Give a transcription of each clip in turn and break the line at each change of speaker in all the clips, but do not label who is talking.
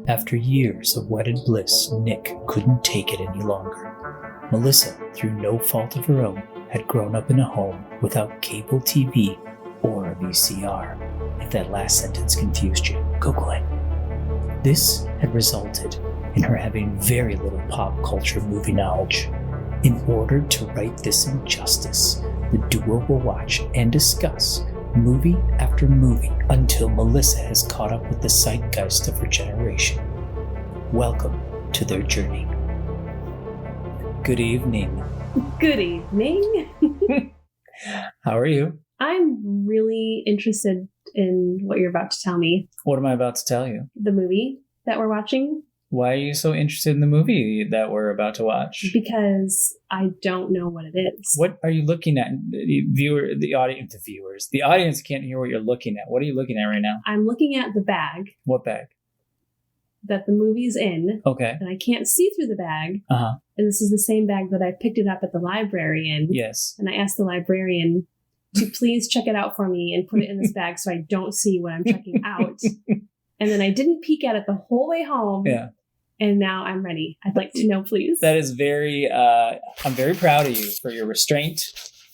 After years of wedded bliss, Nick couldn't take it any longer. Melissa, through no fault of her own, had grown up in a home without cable TV or a VCR. If that last sentence confused you, Google it. This had resulted in her having very little pop culture movie knowledge. In order to right this injustice, the duo will watch and discuss movie after movie until Melissa has caught up with the zeitgeist of her generation. Welcome to their journey. Good evening.
Good evening.
How are you?
I'm really interested in what you're about to tell me.
What am I about to tell you?
The movie that we're watching.
Why are you so interested in the movie that we're about to watch?
Because I don't know what it is.
What are you looking at? The audience can't hear what you're looking at. What are you looking at right now?
I'm looking at the bag.
What bag?
That the movie's in.
Okay.
And I can't see through the bag.
Uh-huh.
And this is the same bag that I picked it up at the library in.
Yes.
And I asked the librarian to please check it out for me and put it in this bag so I don't see what I'm checking out. And then I didn't peek at it the whole way home.
Yeah.
And now I'm ready. I'd like to know, please.
That is I'm very proud of you for your restraint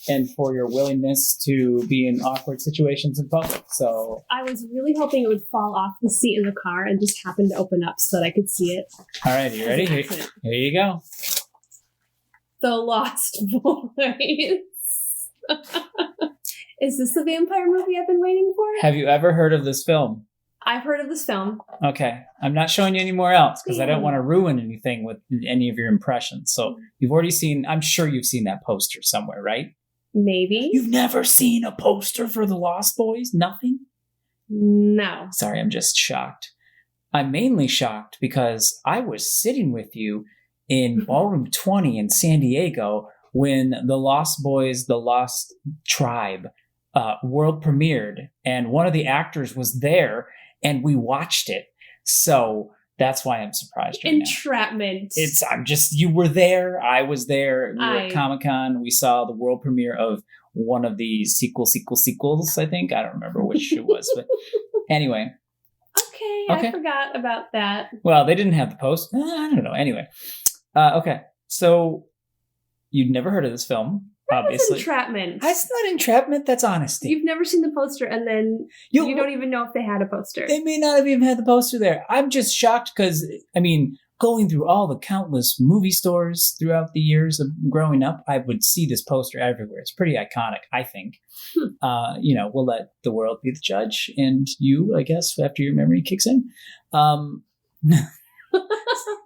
and for your willingness to be in awkward situations in public. So
I was really hoping it would fall off the seat in the car and just happen to open up so that I could see it.
All right, you ready? Here you go.
The Lost Boys. Is this the vampire movie I've been waiting for?
Have you ever heard of this film?
I've heard of this film.
Okay. I'm not showing you anymore else because I don't want to ruin anything with any of your impressions. So you've already seen, I'm sure you've seen that poster somewhere, right?
Maybe.
You've never seen a poster for The Lost Boys? Nothing?
No.
Sorry, I'm just shocked. I'm mainly shocked because I was sitting with you in Ballroom 20 in San Diego when The Lost Boys, The Lost Tribe world premiered, and one of the actors was there. And we watched it. So that's why I'm surprised right
Entrapment.
now. You were there. I was there. We were at Comic-Con. We saw the world premiere of one of the sequels, I think. I don't remember which it was. But anyway.
Okay. I forgot about that.
Well, they didn't have the post. I don't know. Anyway. Okay. So you'd never heard of this film. Obviously.
That's entrapment.
That's not entrapment. That's honesty.
You've never seen the poster, and then you don't even know if they had a poster.
They may not have even had the poster there. I'm just shocked because, going through all the countless movie stores throughout the years of growing up, I would see this poster everywhere. It's pretty iconic, I think. We'll let the world be the judge, and you, I guess, after your memory kicks in.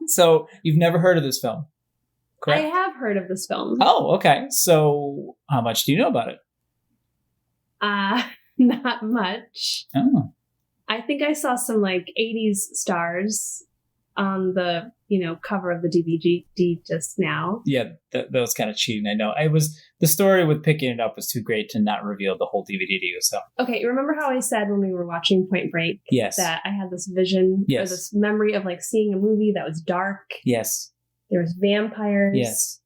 So you've never heard of this film? Correct?
I have heard of this film.
Oh, okay. So how much do you know about it?
Not much.
Oh.
I think I saw some 80s stars on the, cover of the DVD just now.
Yeah, that was kind of cheating. I know. The story with picking it up was too great to not reveal the whole DVD to you. So. Okay,
you remember how I said when we were watching Point Break?
Yes.
That I had this vision or this memory of seeing a movie that was dark.
Yes.
There was vampires.
Yes.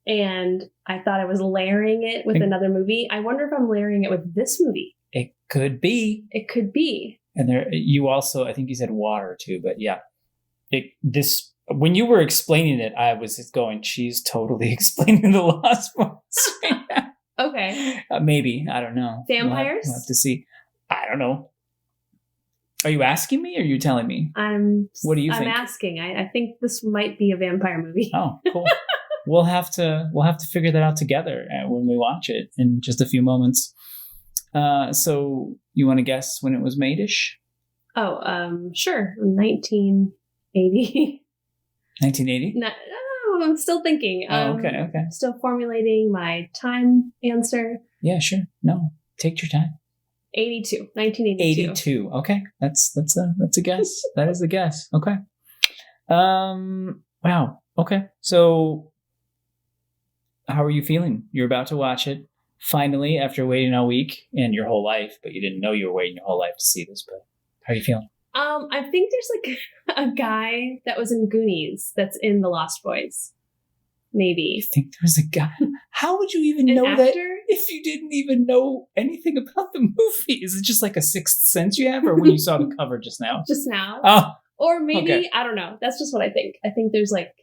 And I thought I was layering it with another movie. I wonder if I'm layering it with this movie.
It could be.
It could be.
And you also, I think you said water too, but yeah. When you were explaining it, I was just going, she's totally explaining The Lost Boys.
Okay.
Maybe. I don't know.
Vampires?
We'll have to see. I don't know. Are you asking me or are you telling me? What do you think?
I'm asking. I think this might be a vampire movie.
Oh, cool. We'll have to figure that out together when we watch it in just a few moments. So you want to guess when it was made-ish?
Oh, sure. 1980.
1980?
No, I'm still thinking.
Okay.
Still formulating my time answer.
Yeah, sure. No, take your time.
1982.
82. Okay. That's a guess. That is a guess. Okay. Wow. Okay. So how are you feeling? You're about to watch it finally after waiting a week and your whole life, but you didn't know you were waiting your whole life to see this, but how are you feeling?
I think there's a guy that was in Goonies that's in The Lost Boys. Maybe.
You think there was a guy? How would you even know
actor?
that if you didn't even know anything about the movie? Is it just like a sixth sense you have, or when you saw the cover just now?
Just now.
Oh,
Or maybe,
Okay.
I don't know. That's just what I think. I think there's like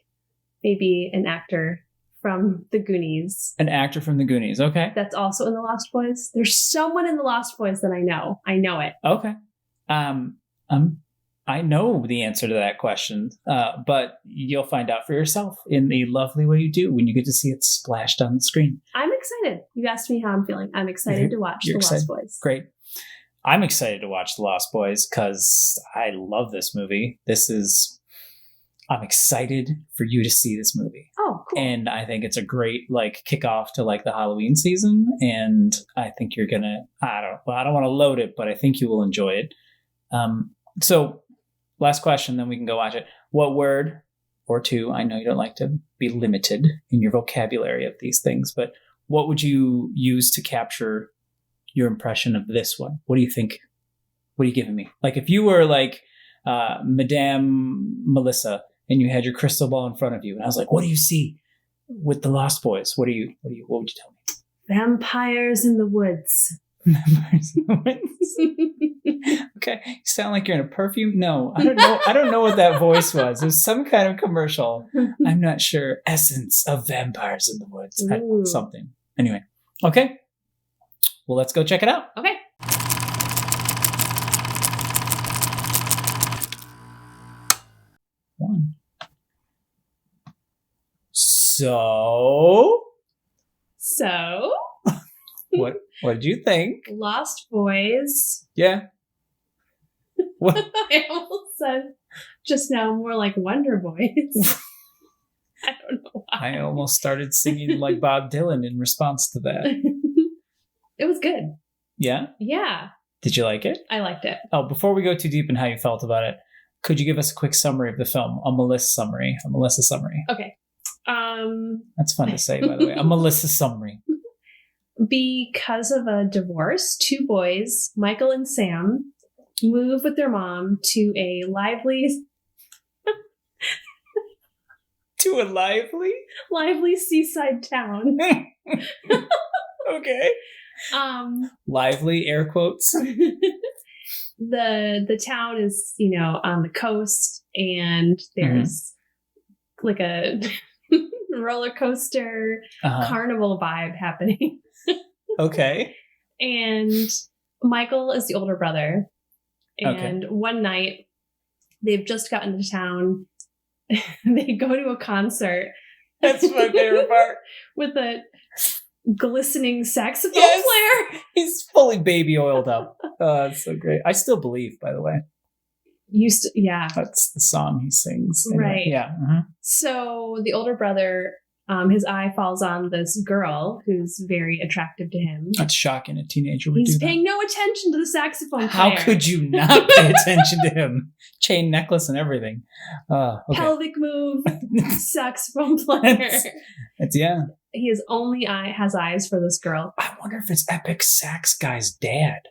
maybe an actor from the Goonies.
An actor from the Goonies. Okay.
That's also in the Lost Boys. There's someone in the Lost Boys that I know. I know it.
Okay. I know the answer to that question, but you'll find out for yourself in the lovely way you do when you get to see it splashed on the screen.
I'm excited. You asked me how I'm feeling. I'm excited to watch The Lost Boys.
Great. I'm excited to watch The Lost Boys because I love this movie. I'm excited for you to see this movie.
Oh, cool.
And I think it's a great like kickoff to like the Halloween season. And I think you're gonna. I don't want to load it, but I think you will enjoy it. So, last question, then we can go watch it. What word or two? I know you don't like to be limited in your vocabulary of these things, but what would you use to capture your impression of this one? What do you think? What are you giving me? Like if you were like Madame Melissa and you had your crystal ball in front of you, and I was like, "What do you see with the Lost Boys? What would you tell me?"
Vampires in the woods.
Vampires in the woods. Okay, you sound like you're in a perfume. No, I don't know. I don't know what that voice was. It was some kind of commercial. I'm not sure. Essence of Vampires in the Woods. Something. Anyway, okay. Well, let's go check it out.
Okay.
One. So, what did you think?
Lost Boys.
Yeah. What?
I almost said just now more like Wonder Boys. I don't know why.
I almost started singing like Bob Dylan in response to that.
It was good.
Yeah?
Yeah.
Did you like it?
I liked it.
Oh, before we go too deep in how you felt about it, could you give us a quick summary of the film? A Melissa summary.
Okay.
That's fun to say, by the way. A Melissa summary.
Because of a divorce, two boys, Michael and Sam, move with their mom to a lively seaside town.
Okay. Lively, air quotes.
The town is, on the coast, and there's like a roller coaster carnival vibe happening.
Okay.
And Michael is the older brother. And one night, they've just gotten to town. They go to a concert.
That's my favorite part.
With a glistening saxophone player.
He's fully baby oiled up. Oh, that's so great. I still believe, by the way.
Yeah.
That's the song he sings. Anyway,
right.
Yeah. Mm-hmm.
So the older brother, his eye falls on this girl who's very attractive to him.
That's shocking. A teenager would do that.
He's paying no attention to the saxophone player.
How could you not pay attention to him? Chain necklace and everything. Okay.
Pelvic move, saxophone player.
It's yeah.
His only eye has eyes for this girl.
I wonder if it's Epic Sax Guy's dad.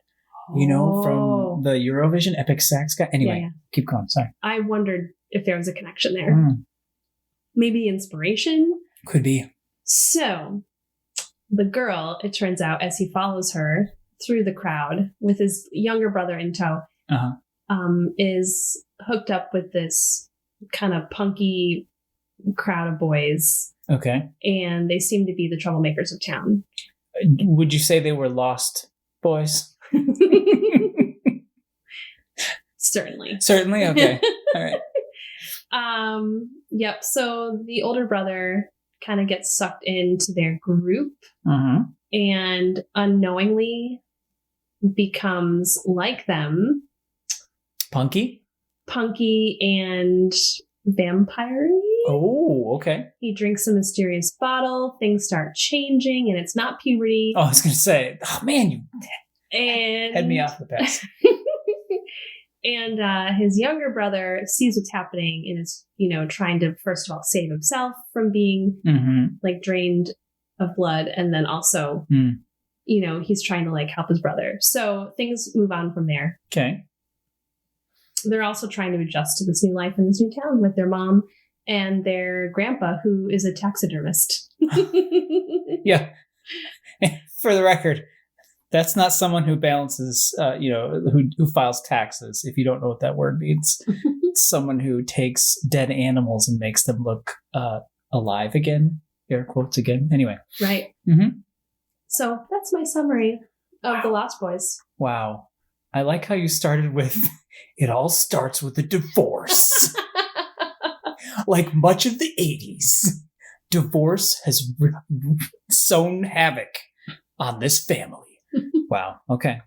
From the Eurovision Epic Sax Guy. Anyway, Keep going. Sorry.
I wondered if there was a connection there. Maybe inspiration?
Could be.
So, the girl, it turns out, as he follows her through the crowd with his younger brother in tow, is hooked up with this kind of punky crowd of boys.
Okay.
And they seem to be the troublemakers of town.
Would you say they were lost boys?
Certainly.
Okay. All right.
Yep. So the older brother kind of gets sucked into their group and unknowingly becomes like them. Punky and vampire-y.
Oh, okay.
He drinks a mysterious bottle. Things start changing, and it's not puberty.
Oh, I was going to say, oh man, you head me off the path.
And his younger brother sees what's happening and is, trying to, first of all, save himself from being drained of blood. And then also, he's trying to help his brother. So things move on from there. Okay. They're also trying to adjust to this new life in this new town with their mom and their grandpa, who is a taxidermist.
Yeah. For the record, that's not someone who balances, who files taxes, if you don't know what that word means. someone who takes dead animals and makes them look alive again. Air quotes again. Anyway.
Right. So that's my summary of The Lost Boys.
Wow. I like how you started with, it all starts with a divorce. Like much of the 80s, divorce has sown havoc on this family. Wow. Okay.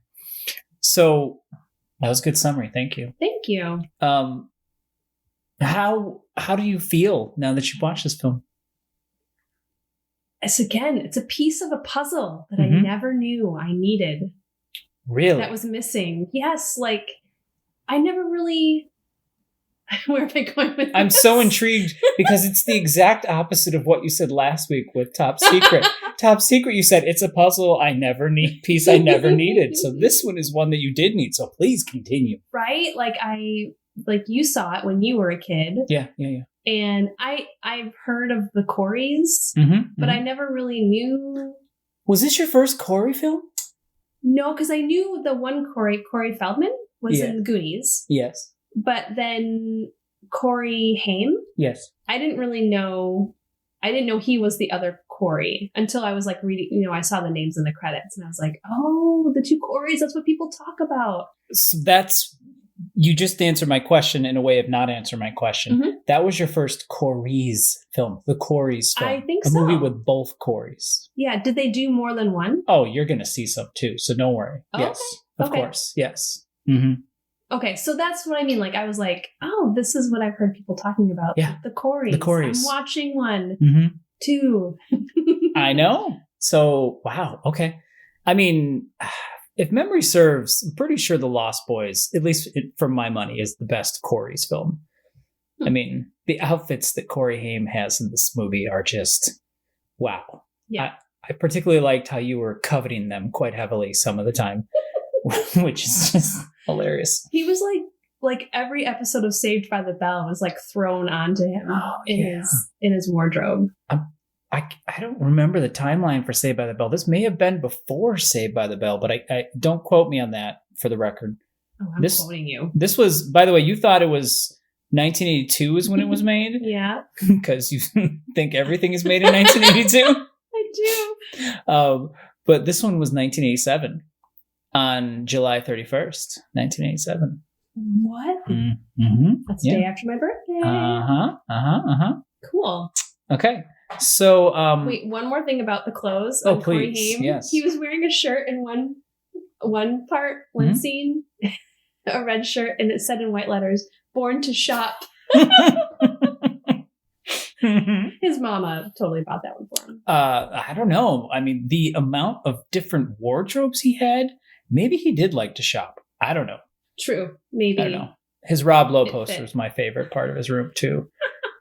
So that was a good summary. Thank you.
Thank you.
How do you feel now that you've watched this film?
It's a piece of a puzzle that I never knew I needed.
Really?
That was missing. Yes, like I never really. Where am I going with this?
I'm so intrigued because it's the exact opposite of what you said last week with Top Secret. Top Secret, you said it's a puzzle I never needed. So this one is one that you did need. So please continue.
Right? Like you saw it when you were a kid.
Yeah.
And I've heard of the Coreys, but I never really knew.
Was this your first Corey film?
No, because I knew the one Corey Feldman was in Goonies.
Yes.
But then Corey Haim.
Yes.
I didn't know he was the other Corey until I was like reading, I saw the names in the credits and I was like, oh, the two Coreys, that's what people talk about.
So you just answered my question in a way of not answering my question. That was your first Corey's film, the Coreys film.
I think
a
so.
A movie with both Coreys.
Yeah. Did they do more than one?
Oh, you're going to see some too. So don't worry.
Oh,
yes.
Okay.
Of course. Yes.
Okay. So that's what I mean. Like I was like, oh, this is what I've heard people talking about.
Yeah.
The Coreys.
The Coreys.
I'm watching one, two.
I know. So, wow. Okay. I mean, if memory serves, I'm pretty sure The Lost Boys, at least for my money, is the best Corey's film. I mean, the outfits that Corey Haim has in this movie are just, wow.
Yeah.
I particularly liked how you were coveting them quite heavily some of the time, which is just hilarious.
He was like every episode of Saved by the Bell was like thrown onto him in his wardrobe.
I don't remember the timeline for Saved by the Bell. This may have been before Saved by the Bell, but I don't quote me on that for the record.
Oh, I'm quoting you.
This was, by the way, you thought it was 1982 is when it was made?
Yeah.
Because you think everything is made in 1982?
I do.
But this one was 1987 on July 31st, 1987.
What? That's the day after my birthday.
Cool. Okay. So,
wait, one more thing about the clothes.
Oh,
Corey
please.
Haim.
Yes.
He was wearing a shirt in one scene, a red shirt, and it said in white letters, "Born to Shop." His mama totally bought that one for him.
I don't know. I mean, the amount of different wardrobes he had, maybe he did like to shop. I don't know.
True. Maybe.
I don't know. His Rob Lowe poster was my favorite part of his room, too.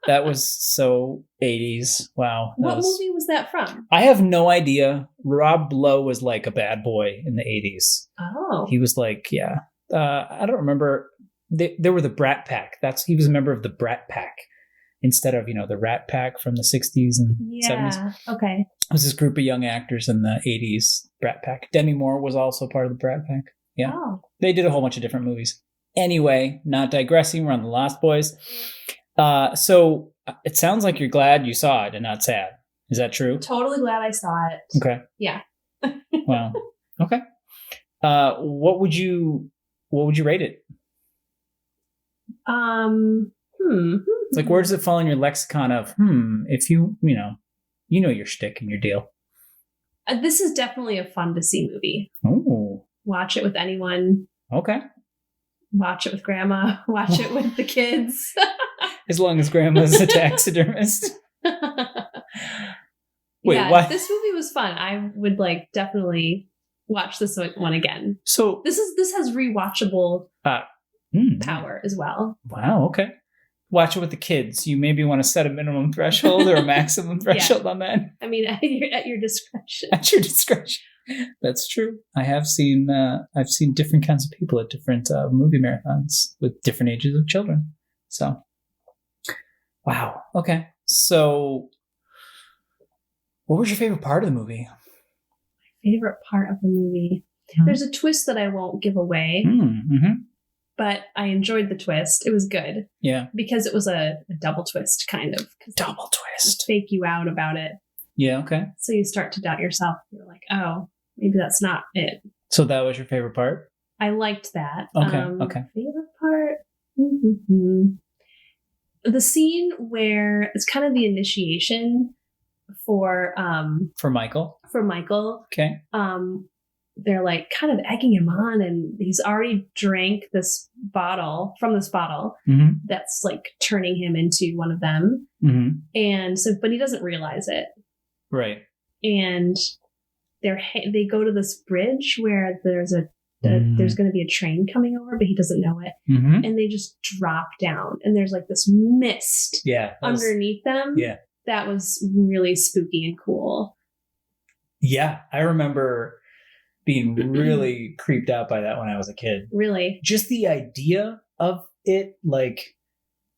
That was so 80s. Wow.
What movie was that from?
I have no idea. Rob Lowe was like a bad boy in the 80s.
Oh.
He was like, yeah. I don't remember. They were the Brat Pack. He was a member of the Brat Pack instead of, the Rat Pack from the 60s and 70s.
Okay.
It was this group of young actors in the 80s, Brat Pack. Demi Moore was also part of the Brat Pack. Yeah.
Oh.
They did a whole bunch of different movies. Anyway, not digressing, we're on The Lost Boys. So it sounds like you're glad you saw it and not sad. Is that true?
Totally glad I saw it.
Okay.
Yeah.
Wow. Okay. What would you rate it? It's like, where does it fall in your lexicon of, if you know your shtick and your deal?
This is definitely a fun to see movie.
Oh.
Watch it with anyone.
Okay.
Watch it with grandma. Watch it with the kids.
As long as grandma's a taxidermist. Wait,
yeah,
what?
This movie was fun. I would definitely watch this one again.
So
this has rewatchable power as well.
Wow. Okay. Watch it with the kids. You maybe want to set a minimum threshold or a maximum threshold on that.
I mean, at your discretion.
At your discretion. That's true. I've seen different kinds of people at different movie marathons with different ages of children. So, wow. Okay. So, what was your favorite part of the movie?
My favorite part of the movie. There's a twist that I won't give away, But I enjoyed the twist. It was good.
Yeah.
Because it was a double twist, kind of.
Double twist.
Fake you out about it.
Yeah, okay.
So you start to doubt yourself. You're like, oh, maybe that's not it.
So that was your favorite part?
I liked that.
Okay.
Favorite part? Mm-hmm. The scene where it's kind of the initiation for
Michael.
For Michael.
Okay.
They're like kind of egging him on, and he's already drank this bottle that's like turning him into one of them. Mm-hmm. And so, but he doesn't realize it.
Right.
And they go to this bridge where there's there's going to be a train coming over, but he doesn't know it. Mm-hmm. And they just drop down, and there's like this mist underneath them.
Yeah.
That was really spooky and cool.
Yeah. I remember being really creeped out by that when I was a kid.
Really?
Just the idea of it, like,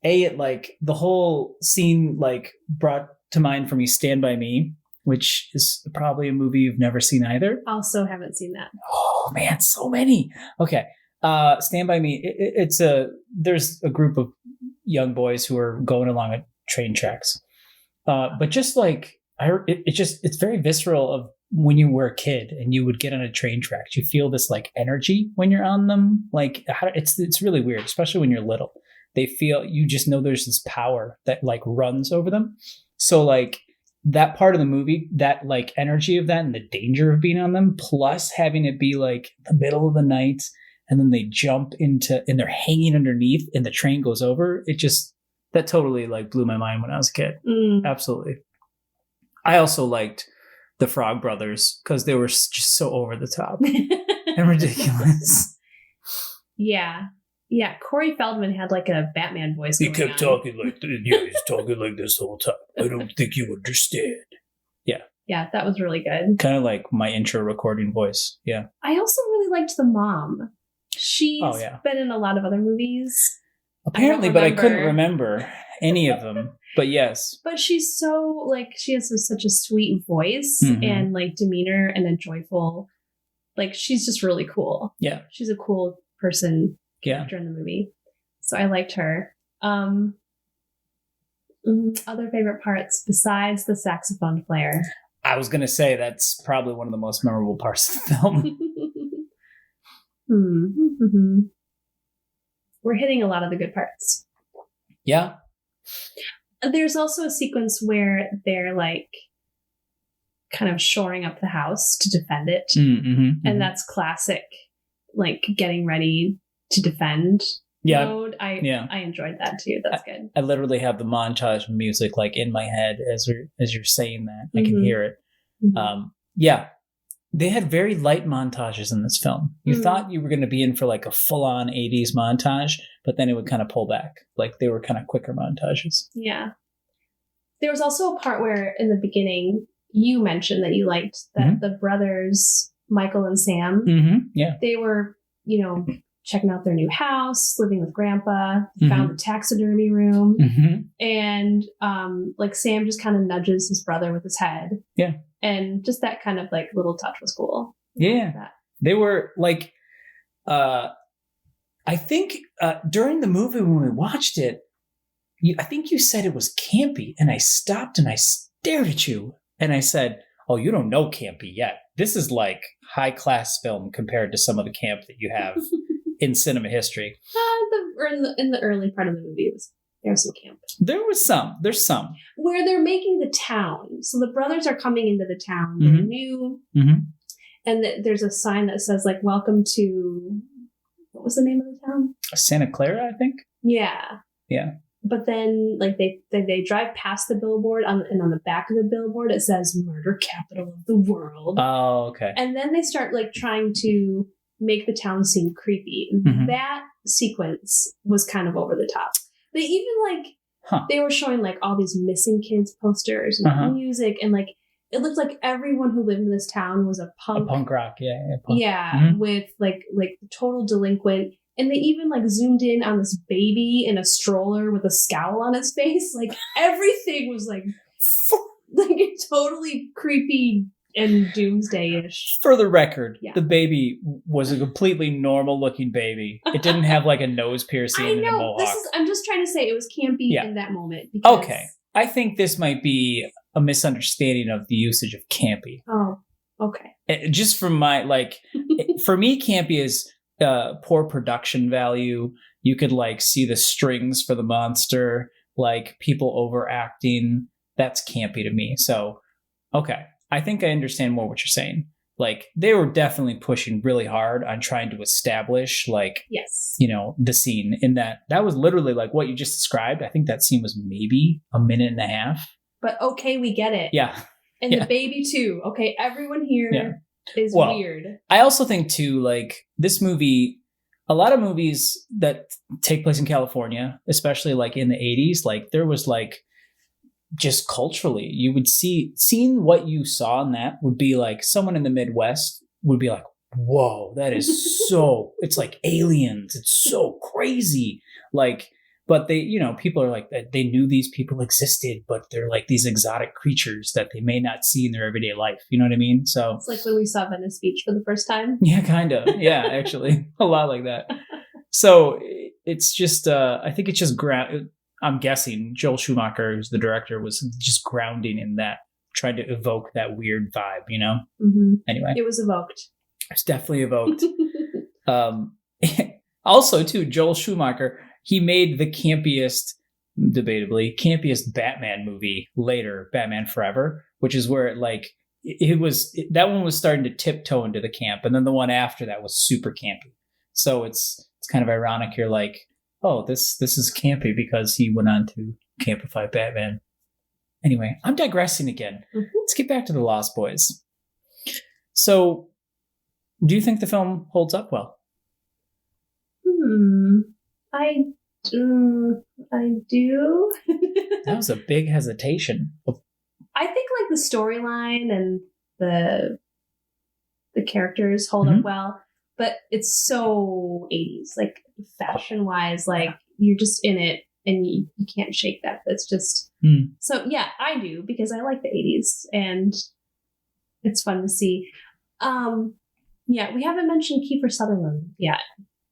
the whole scene, like, brought to mind for me Stand By Me, which is probably a movie you've never seen either.
Also haven't seen that.
Oh, man, so many. Okay. Stand By Me, there's a group of young boys who are going along at train tracks. But just like, it's very visceral of when you were a kid and you would get on a train track, you feel this like energy when you're on them. Like it's really weird, especially when you're little. They feel, you just know there's this power that like runs over them. So like that part of the movie, that like energy of that and the danger of being on them, plus having it be like the middle of the night and then they jump into, and they're hanging underneath and the train goes over. That totally like blew my mind when I was a kid. Absolutely. I also liked the Frog Brothers because they were just so over the top and ridiculous.
Yeah. Corey Feldman had like a Batman voice.
He kept talking like, he's talking like this the whole time. I don't think you understand.
Yeah, that was really good.
Kind of like my intro recording voice. Yeah.
I also really liked the mom. She's been in a lot of other movies.
Apparently, but I couldn't remember any of them. But yes.
But she's so, like, she has such a sweet voice and, like, demeanor and a joyful, like, she's just really cool.
Yeah.
She's a cool person character in the movie. So I liked her. Other favorite parts besides the saxophone player?
I was going to say that's probably one of the most memorable parts of the film.
We're hitting a lot of the good parts.
Yeah.
There's also a sequence where they're like kind of shoring up the house to defend it. And that's classic, like getting ready to defend mode. I enjoyed that too. That's good. I literally have the montage music like in my head as you're saying that. I can hear it. They had very light montages in this film. You thought you were going to be in for like a full-on 80s montage, but then it would kind of pull back. Like they were kind of quicker montages. Yeah. There was also a part where in the beginning you mentioned that you liked that the brothers, Michael and Sam, they were, checking out their new house, living with Grandpa, found the taxidermy room. And like Sam just kind of nudges his brother with his head. Yeah. And just that kind of like little touch was cool. Yeah. Like they were like, I think during the movie when we watched it, I think you said it was campy, and I stopped and I stared at you and I said, "Oh, you don't know campy yet. This is like high class film compared to some of the camp that you have in cinema history." In the early part of the movie, there was some camp. There's some where they're making the town. So the brothers are coming into the town. They're new, and there's a sign that says like "Welcome to," what was the name of the town? Santa Clara, I think. Yeah. But then, like they drive past the billboard, and on the back of the billboard it says "Murder Capital of the World." Oh, okay. And then they start like trying to make the town seem creepy. That sequence was kind of over the top. They even they were showing like all these missing kids posters and music, and like it looked like everyone who lived in this town was a punk rock, with like total delinquent. And they even like zoomed in on this baby in a stroller with a scowl on its face. Like everything was like a totally creepy and doomsday-ish.
For the record, the baby was a completely normal-looking baby. It didn't have like a nose piercing and a mohawk.
I'm just trying to say it was campy in that moment. Because...
Okay. I think this might be a misunderstanding of the usage of campy.
Oh, okay.
Just from my, for me, campy is poor production value. You could like see the strings for the monster, like people overacting. That's campy to me. So, okay. I think I understand more what you're saying. Like they were definitely pushing really hard on trying to establish the scene in that was literally like what you just described. I think that scene was maybe a minute and a half.
But okay, we get it.
Yeah.
And the baby too. Okay, everyone here is weird.
I also think too, like this movie, a lot of movies that take place in California, especially like in the 80s, like there was like just culturally, you would seeing what you saw in that would be like someone in the Midwest would be like, whoa, that is so, it's like aliens. It's so crazy. Like, but they, people are like, they knew these people existed, but they're like these exotic creatures that they may not see in their everyday life. You know what I mean? So
it's like when we saw Venice Beach for the first time.
Yeah, kind of. Yeah, actually a lot like that. So it's just, I think it's just I'm guessing Joel Schumacher, who's the director, was just grounding in that, trying to evoke that weird vibe,
Mm-hmm.
Anyway.
It was evoked.
It's definitely evoked. Also, too, Joel Schumacher, he made the debatably campiest Batman movie later, Batman Forever, which is where that one was starting to tiptoe into the camp. And then the one after that was super campy. So it's kind of ironic. You're like, oh, this is campy because he went on to campify Batman. Anyway, I'm digressing again. Mm-hmm. Let's get back to the Lost Boys. So, do you think the film holds up well?
I do.
That was a big hesitation.
I think like the storyline and the characters hold up well, but it's so 80s, like fashion wise, like you're just in it and you can't shake that. It's just so yeah, I do because I like the 80s and it's fun to see. Yeah, we haven't mentioned Kiefer Sutherland yet.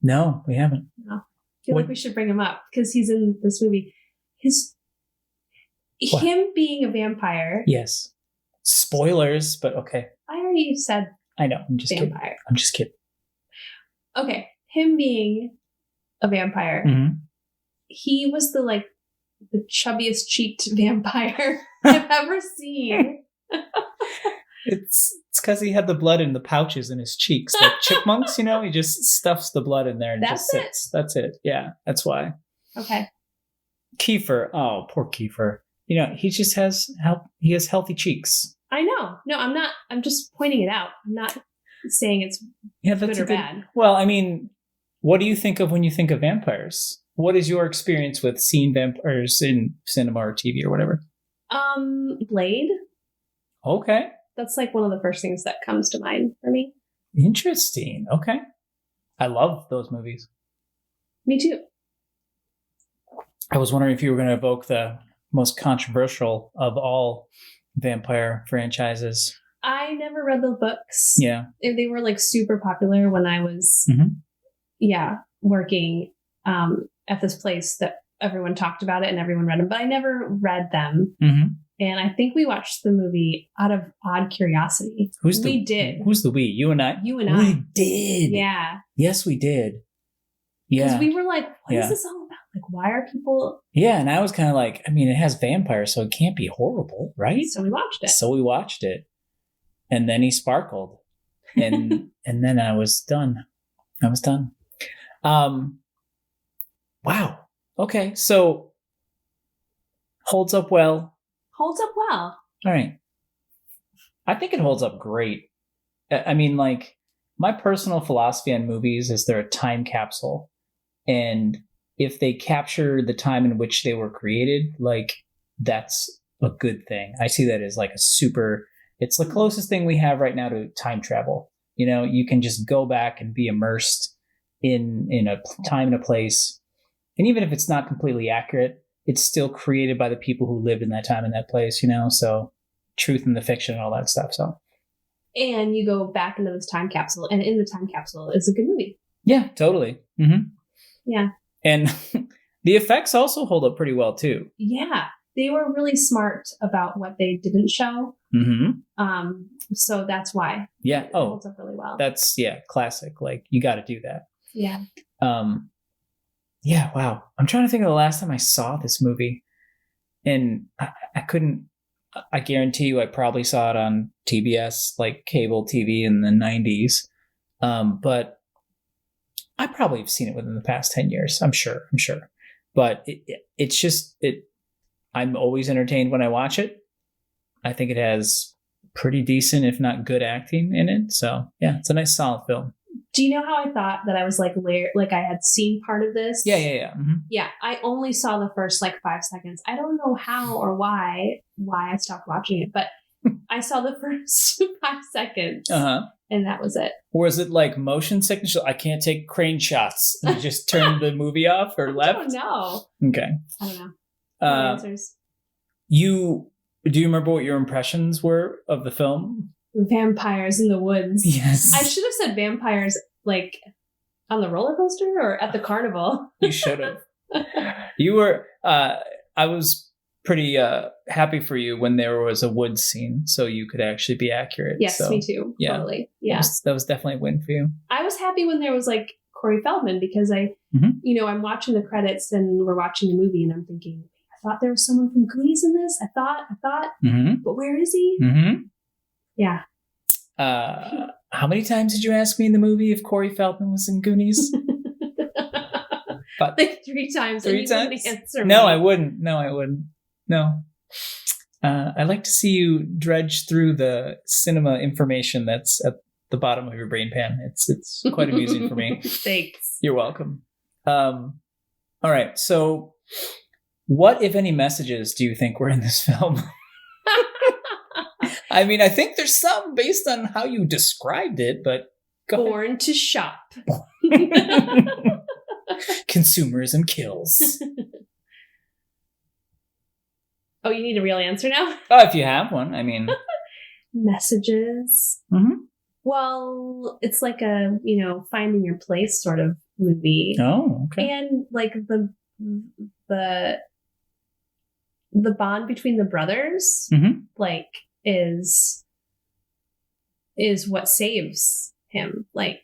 No, we haven't.
No. I feel like we should bring him up because he's in this movie. Him being a vampire.
Yes. Spoilers, but okay.
I already said
I know. I'm just
vampire.
Kidding. I'm just kidding.
Okay. Him being a vampire.
Mm-hmm.
He was the chubbiest cheeked vampire I've ever seen.
It's because he had the blood in the pouches in his cheeks, like chipmunks. He just stuffs the blood in there and just sits. That's it. Yeah, that's why.
Okay.
Kiefer. Oh, poor Kiefer. He just has he has healthy cheeks.
I know. No, I'm not. I'm just pointing it out. I'm not saying it's good or bad.
Well, I mean, what do you think of when you think of vampires? What is your experience with seeing vampires in cinema or TV or whatever?
Blade.
Okay.
That's like one of the first things that comes to mind for me.
Interesting. Okay. I love those movies.
Me too.
I was wondering if you were going to evoke the most controversial of all vampire franchises.
I never read the books.
Yeah.
They were like super popular when I was, working at this place that everyone talked about it and everyone read them, but I never read them. Mm-hmm. And I think we watched the movie out of odd curiosity. We did.
Who's the we? You and I?
You and I.
We did.
Yeah.
Yes, we did. Yeah.
Because we were like, what is this all about? Like, why are people...
Yeah, and I was kind of like, I mean, it has vampires, so it can't be horrible, right?
So we watched it.
And then he sparkled. And and then I was done. Wow. Okay, so holds up well.
Holds up well.
All right. I think it holds up great. I mean, like, my personal philosophy on movies is they're a time capsule. And if they capture the time in which they were created, like, that's a good thing. I see that as like it's the closest thing we have right now to time travel. You can just go back and be immersed in a time and a place. And even if it's not completely accurate, it's still created by the people who lived in that time and that place, so truth in the fiction and all that stuff. So
And you go back into this time capsule, and in the time capsule is a good movie.
Yeah, totally. Mm-hmm.
Yeah.
And the effects also hold up pretty well, too.
Yeah. They were really smart about what they didn't show.
Mm-hmm.
So that's why.
Yeah.
It holds up really well.
That's, classic. Like, you got to do that.
Yeah.
Yeah, wow. I'm trying to think of the last time I saw this movie. And I couldn't, I guarantee you I probably saw it on TBS, like cable TV in the 90s. But I probably have seen it within the past 10 years. I'm sure. But it's just, I'm always entertained when I watch it. I think it has pretty decent, if not good acting in it. So yeah, it's a nice solid film.
Do you know how I thought that I was like I had seen part of this?
Yeah. Mm-hmm.
Yeah, I only saw the first 5 seconds. I don't know how or why I stopped watching it, but I saw the first 5 seconds. And that was it.
Or is it like motion sickness? I can't take crane shots. You just turned the movie off or left?
I don't know.
Okay.
I don't know. No answers.
Do you remember what your impressions were of the film?
Vampires in the woods.
Yes.
I should have said vampires like on the roller coaster or at the carnival.
You should have. You were, I was pretty happy for you when there was a woods scene so you could actually be accurate.
Yes,
so,
me too.
Yeah.
Totally. Yeah.
That was definitely a win for you.
I was happy when there was like Corey Feldman because I'm watching the credits and we're watching the movie and I'm thinking, I thought there was someone from Goonies in this. I thought, but where is he?
Mm-hmm.
Yeah.
How many times did you ask me in the movie if Corey Feldman was in Goonies?
Like 3 times.
3 times?
Answer
No,
me.
I wouldn't. No. I like to see you dredge through the cinema information that's at the bottom of your brain pan. It's quite amusing for me.
Thanks.
You're welcome. All right. So what, if any, messages do you think were in this film? I mean, I think there's some based on how you described it, but go
Born
ahead.
to shop.
Consumerism kills.
Oh, you need a real answer now?
Oh, if you have one, I mean.
Messages.
Mm-hmm.
Well, it's like a, finding your place sort of movie.
Oh, okay.
And like the bond between the brothers, like, is what saves him. Like,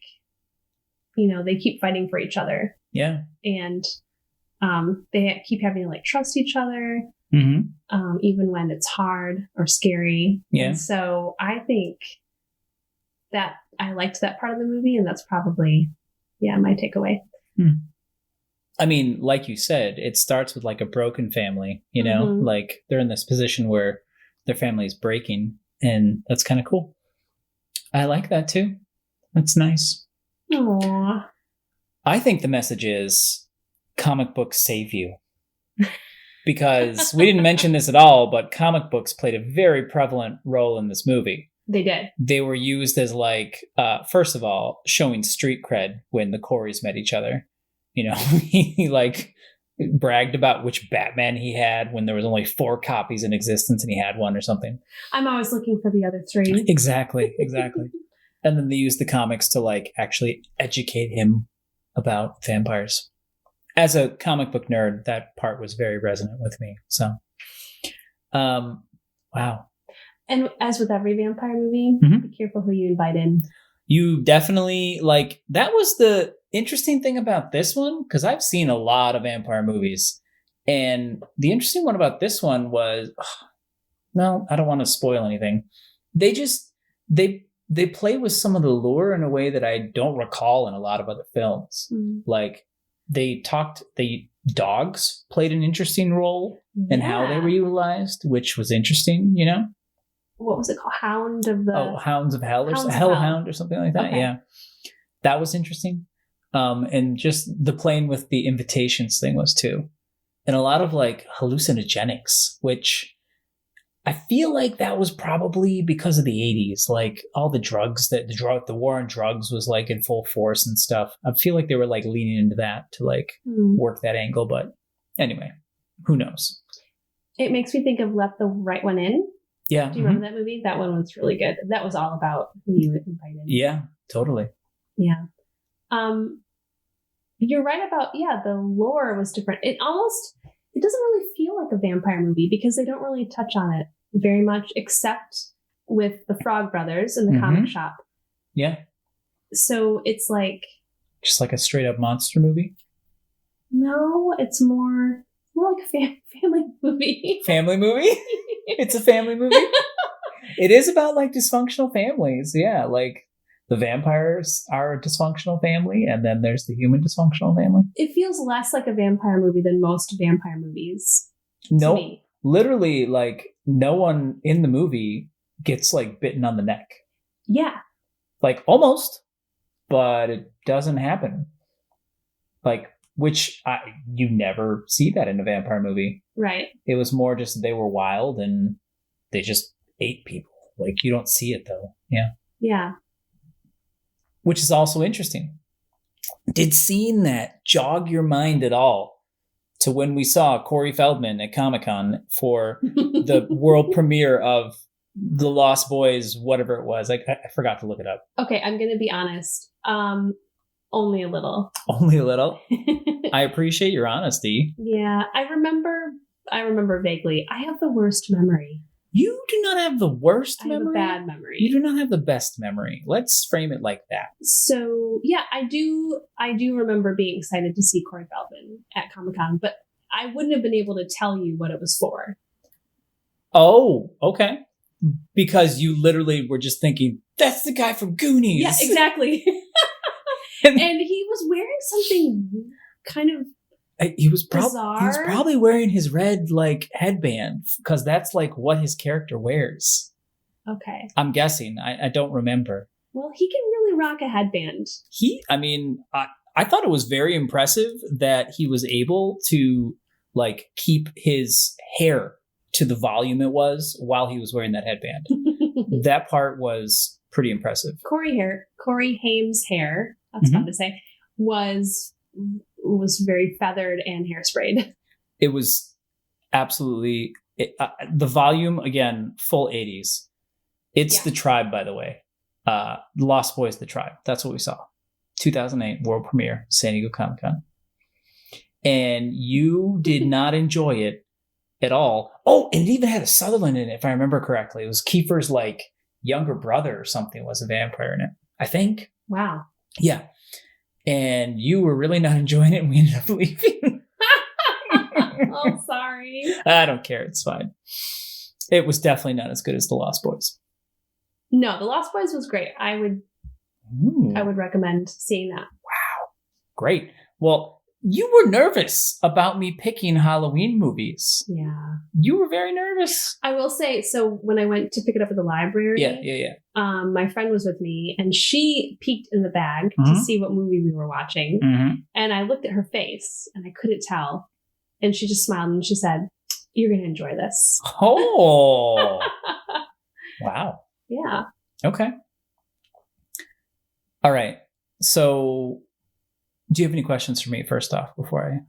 they keep fighting for each other.
Yeah.
And they keep having to like trust each other, even when it's hard or scary.
Yeah.
And so I think that I liked that part of the movie, and that's probably, my takeaway.
I mean, like you said, it starts with like a broken family, like they're in this position where their family is breaking, and that's kind of cool. I like that too. That's nice.
Aww.
I think the message is comic books save you. Because we didn't mention this at all, but comic books played a very prevalent role in this movie.
They did. They
were used as like, first of all, showing street cred when the Coreys met each other. He like bragged about which Batman he had when there was only 4 copies in existence and he had one or something.
I'm always looking for the other 3.
Exactly. And then they used the comics to like actually educate him about vampires. As a comic book nerd, that part was very resonant with me. So, wow. And
as with every vampire movie, be careful who you invite in.
You definitely, like, that was the interesting thing about this one, because I've seen a lot of vampire movies. And the interesting one about this one was, no, I don't want to spoil anything. They play with some of the lure in a way that I don't recall in a lot of other films. Like, dogs played an interesting role in how they were utilized, which was interesting,
What was it called? Hounds of Hell or
Hellhound or something like that.
Okay.
Yeah. That was interesting. And just the playing with the invitations thing was too. And a lot of like hallucinogenics, which I feel like that was probably because of the 80s, like all the drugs the war on drugs was like in full force and stuff. I feel like they were like leaning into that to like work that angle. But anyway, who knows?
It makes me think of Let the Right One In.
Yeah.
Do you remember that movie? That one was really good. That was all about who you invited.
Yeah, totally.
Yeah. You're right about, the lore was different. It doesn't really feel like a vampire movie because they don't really touch on it very much except with the Frog Brothers in the comic shop.
Yeah.
So it's like...
Just like a straight up monster movie?
No, it's more like a family movie.
Family movie? It's a family movie? It is about like dysfunctional families. Yeah, like the vampires are a dysfunctional family, and then there's the human dysfunctional family.
It feels less like a vampire movie than most vampire movies.
No, literally, like no one in the movie gets like bitten on the neck.
Yeah.
Like almost, but it doesn't happen. Like, you never see that in a vampire movie.
Right.
It was more just they were wild and they just ate people. Like, you don't see it though. Yeah.
Yeah.
Which is also interesting. Did seeing that jog your mind at all to when we saw Corey Feldman at Comic-Con for the world premiere of The Lost Boys, whatever it was? I forgot to look it up.
Okay, I'm going to be honest. Only a little.
Only a little? I appreciate your honesty.
Yeah, I remember vaguely. I have the worst memory.
You do not have the worst memory?
I have a bad memory.
You do not have the best memory. Let's frame it like that.
So, yeah, I do remember being excited to see Corey Feldman at Comic-Con, but I wouldn't have been able to tell you what it was for.
Oh, okay. Because you literally were just thinking, that's the guy from Goonies.
Yeah, exactly. And he was wearing something kind of bizarre.
He was probably wearing his red like headband because that's like what his character wears.
Okay.
I'm guessing. I don't remember.
Well, he can really rock a headband.
I thought it was very impressive that he was able to like keep his hair to the volume it was while he was wearing that headband. That part was pretty impressive.
Corey Haim's hair, that's fun to say, was very feathered and hairsprayed.
It was absolutely the volume, again, full 80s. It's The Tribe, by the way. Lost Boys, The Tribe. That's what we saw. 2008 world premiere, San Diego Comic-Con. And you did not enjoy it at all. Oh, and it even had a Sutherland in it, if I remember correctly. It was Kiefer's like younger brother or something was a vampire in it, I think.
Wow.
Yeah. And you were really not enjoying it, and we ended up leaving.
Oh, sorry.
I don't care. It's fine. It was definitely not as good as The Lost Boys.
No, The Lost Boys was great. I would recommend seeing that.
Wow. Great. Well, you were nervous about me picking Halloween movies.
Yeah.
You were very nervous.
I will say, so when I went to pick it up at the library, my friend was with me and she peeked in the bag to see what movie we were watching. And I looked at her face and I couldn't tell. And she just smiled and she said, "You're going to enjoy this."
Oh. Wow.
Yeah.
Okay. All right. So, do you have any questions for me first off before I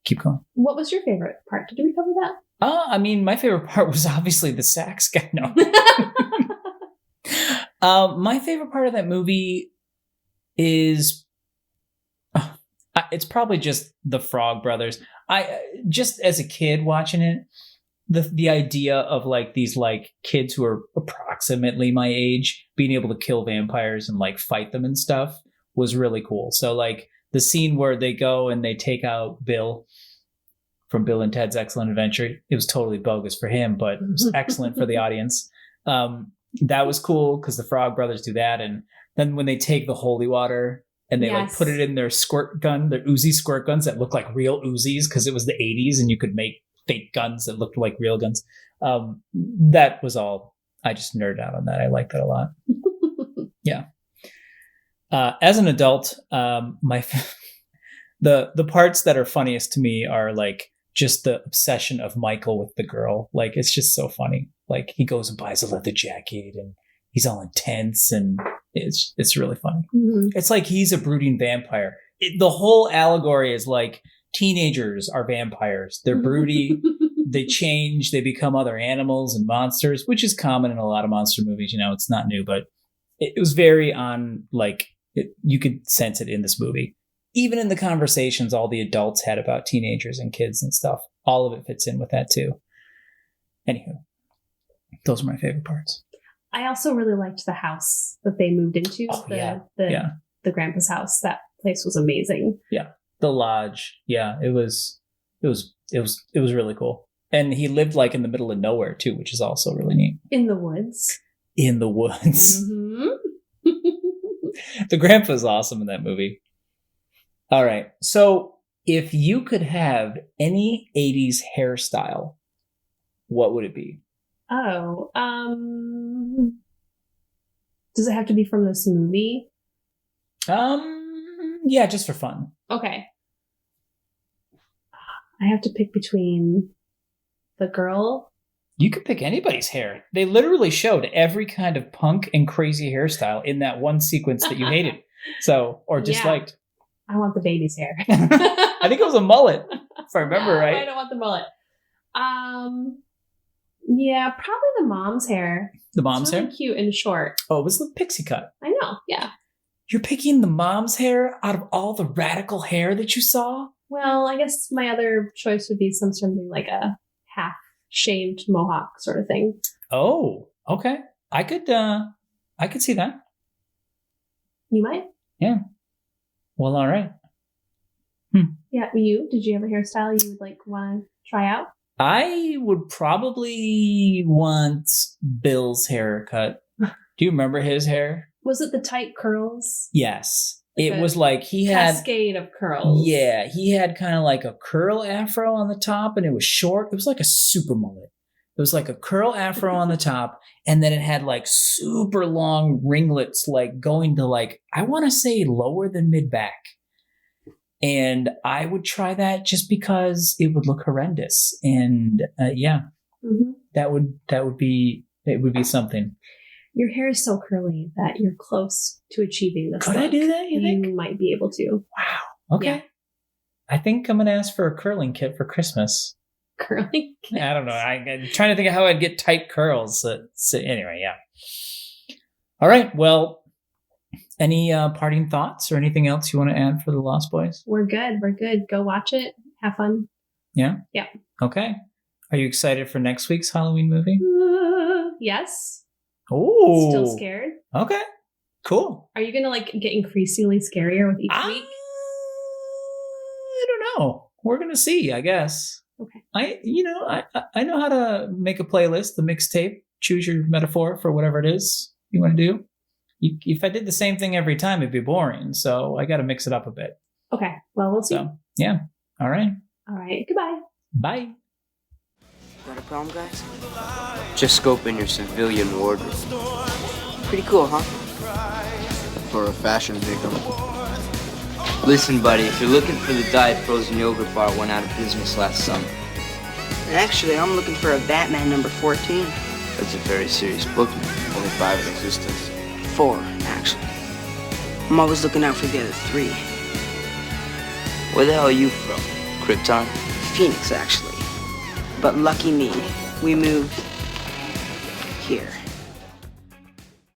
keep going?
What was your favorite part? Did we cover that?
My favorite part was obviously the sax guy. No. My favorite part of that movie is it's probably just the Frog Brothers. I just as a kid watching it, the idea of like these like kids who are approximately my age being able to kill vampires and like fight them and stuff was really cool. So like the scene where they go and they take out Bill from Bill and Ted's Excellent Adventure, it was totally bogus for him, but it was excellent for the audience. That was cool because the Frog Brothers do that. And then when they take the holy water and they like put it in their squirt gun, their Uzi squirt guns that look like real Uzis because it was the 80s and you could make fake guns that looked like real guns. That was all. I just nerded out on that. I like that a lot. Yeah. As an adult, the parts that are funniest to me are like just the obsession of Michael with the girl. Like it's just so funny. Like he goes and buys a leather jacket and he's all intense and it's really funny. It's like he's a brooding vampire. The whole allegory is like teenagers are vampires. They're broody. they change, they become other animals and monsters, which is common in a lot of monster movies. It's not new, but it was very on, like, you could sense it in this movie. Even in the conversations all the adults had about teenagers and kids and stuff, all of it fits in with that too. Anywho, those are my favorite parts.
I also really liked the house that they moved into. The grandpa's house. That place was amazing.
Yeah. The lodge. Yeah. It was really cool. And he lived like in the middle of nowhere too, which is also really neat.
In the woods.
Mm-hmm. The grandpa's awesome in that movie. All right. So if you could have any 80s hairstyle, what would it be?
Oh, does it have to be from this movie?
Yeah, just for fun.
Okay. I have to pick between the girl.
You could pick anybody's hair. They literally showed every kind of punk and crazy hairstyle in that one sequence that you hated. Or disliked.
I want the baby's hair.
I think it was a mullet, if I remember right.
I don't want the mullet. Yeah, probably the mom's hair.
The mom's
it's really
hair?
Cute and short.
Oh, it was the pixie cut.
I know, yeah.
You're picking the mom's hair out of all the radical hair that you saw?
Well, I guess my other choice would be something like a half-shaved mohawk sort of thing.
Oh, okay. I could see that.
You might?
Yeah. Well, all right.
Yeah, did you have a hairstyle you would want to try out?
I would probably want Bill's haircut. Do you remember his hair?
Was it the tight curls?
Yes.
Like
it was like he had
cascade of curls.
Yeah, he had kind of like a curl afro on the top, and it was short. It was like a super mullet. It was like a curl afro on the top, and then it had like super long ringlets, like going to like, I want to say lower than mid back. And I would try that just because it would look horrendous. And that would be something.
Your hair is so curly that you're close to achieving this.
Could I do that? You think?
You might be able to.
Wow. Okay. Yeah. I think I'm going to ask for a curling kit for Christmas.
Curling kit?
I don't know. I'm trying to think of how I'd get tight curls. So anyway, yeah. All right. Well, any parting thoughts or anything else you want to add for the Lost Boys?
We're good. Go watch it. Have fun.
Yeah?
Yeah.
Okay. Are you excited for next week's Halloween movie?
Yes.
Oh.
Still scared?
Okay. Cool.
Are you going to get increasingly scarier with each week?
I don't know. We're going to see, I guess.
Okay.
I know how to make a playlist, the mixtape. Choose your metaphor for whatever it is you want to do. If I did the same thing every time, it'd be boring. So I got to mix it up a bit.
Okay. Well, we'll see.
So, yeah. All right.
Goodbye.
Bye.
Got a problem, guys? Just scoping your civilian wardrobe. Pretty cool, huh?
For a fashion victim.
Listen, buddy, if you're looking for the diet frozen yogurt bar, went out of business last summer.
Actually, I'm looking for a Batman number 14.
That's a very serious book, man.
Only 5 in existence.
4, actually. I'm always looking out for the other 3.
Where the hell are you from? Krypton?
Phoenix, actually. But lucky me, we moved here.